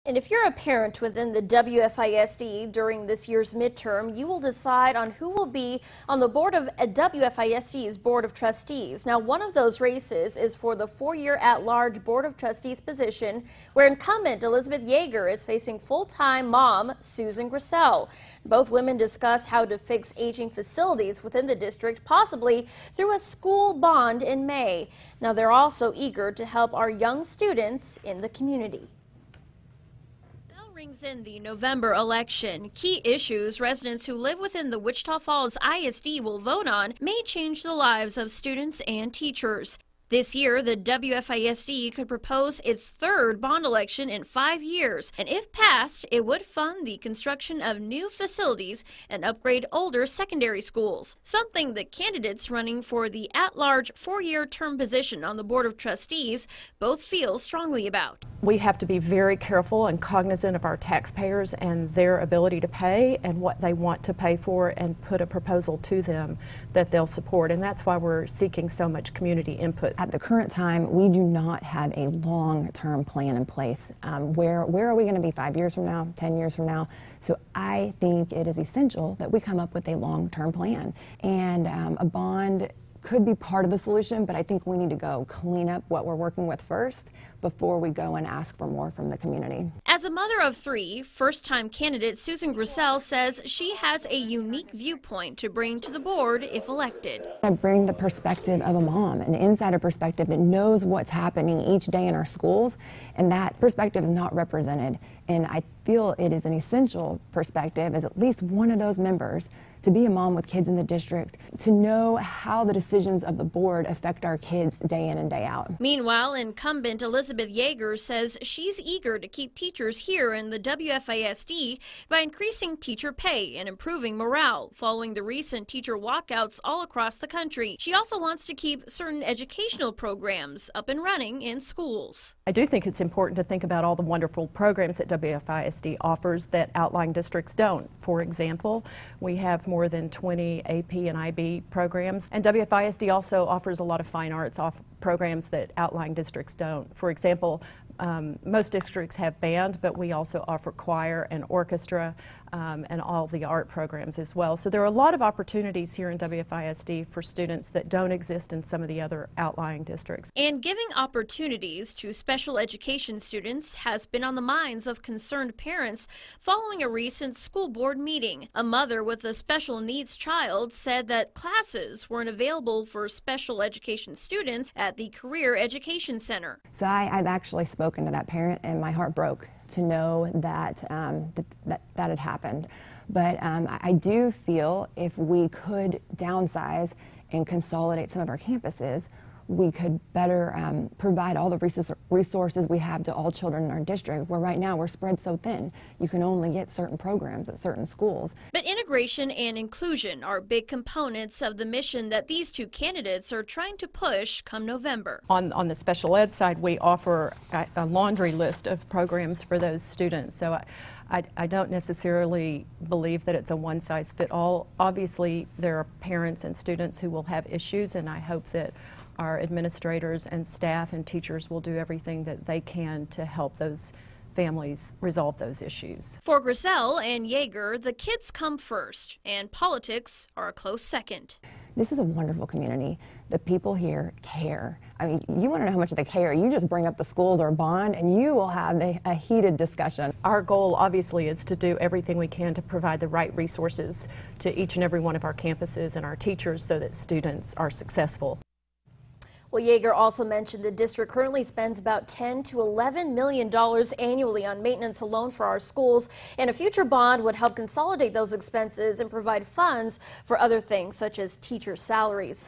And if you're a parent within the WFISD during this year's midterm, you will decide on who will be on the board of WFISD's Board of Trustees. Now, one of those races is for the 4-year at-large Board of Trustees position, where incumbent Elizabeth Yeager is facing full-time mom Susan Grissel. Both women discuss how to fix aging facilities within the district, possibly through a school bond in May. Now, they're also eager to help our young students in the community. Rings in the November election. Key issues residents who live within the Wichita Falls ISD will vote on may change the lives of students and teachers. This year, the WFISD could propose its third bond election in 5 years, and if passed, it would fund the construction of new facilities and upgrade older secondary schools, something that candidates running for the at-large 4-year term position on the Board of Trustees both feel strongly about. We have to be very careful and cognizant of our taxpayers and their ability to pay and what they want to pay for, and put a proposal to them that they'll support, and that's why we're seeking so much community input. At the current time, we do not have a long-term plan in place. Where are we going to be 5 years from now, 10 years from now? So I think it is essential that we come up with a long-term plan, and a bond could be part of the solution, but I think we need to go clean up what we're working with first before we go and ask for more from the community. As a mother of 3, first-time candidate Susan Grissel says she has a unique viewpoint to bring to the board if elected. I bring the perspective of a mom, an insider perspective that knows what's happening each day in our schools, and that perspective is not represented. And I feel it is an essential perspective as at least one of those members to be a mom with kids in the district, to know how the decisions of the board affect our kids day in and day out. Meanwhile, incumbent Elizabeth Yeager says she's eager to keep teachers here in the WFISD by increasing teacher pay and improving morale following the recent teacher walkouts all across the country. She also wants to keep certain educational programs up and running in schools. I do think it's important to think about all the wonderful programs that WFISD offers that outlying districts don't. For example, we have more than 20 AP and IB programs, and WFISD also offers a lot of fine arts programs that outlying districts don't. For example, most districts have band, but we also offer choir and orchestra and all the art programs as well. So there are a lot of opportunities here in WFISD for students that don't exist in some of the other outlying districts. And giving opportunities to special education students has been on the minds of concerned parents following a recent school board meeting. A mother with a special needs child said that classes weren't available for special education students at the Career Education Center. So I've actually spoken to that parent, and my heart broke to know that that had happened. But I do feel if we could downsize and consolidate some of our campuses, we could better provide all the resources we have to all children in our district, where right now we're spread so thin. You can only get certain programs at certain schools. But integration and inclusion are big components of the mission that these two candidates are trying to push come November. On the special ed side, we offer a laundry list of programs for those students. So I don't necessarily believe that it's a one-size-fits-all. Obviously, there are parents and students who will have issues, and I hope that our administrators and staff and teachers will do everything that they can to help those families resolve those issues. For Grissel and Yeager, the kids come first, and politics are a close second. This is a wonderful community. The people here care. I mean, you want to know how much they care, you just bring up the schools or bond and you will have a heated discussion. Our goal obviously is to do everything we can to provide the right resources to each and every one of our campuses and our teachers so that students are successful. Well, Yeager also mentioned the district currently spends about $10 to $11 million annually on maintenance alone for our schools, and a future bond would help consolidate those expenses and provide funds for other things such as teacher salaries.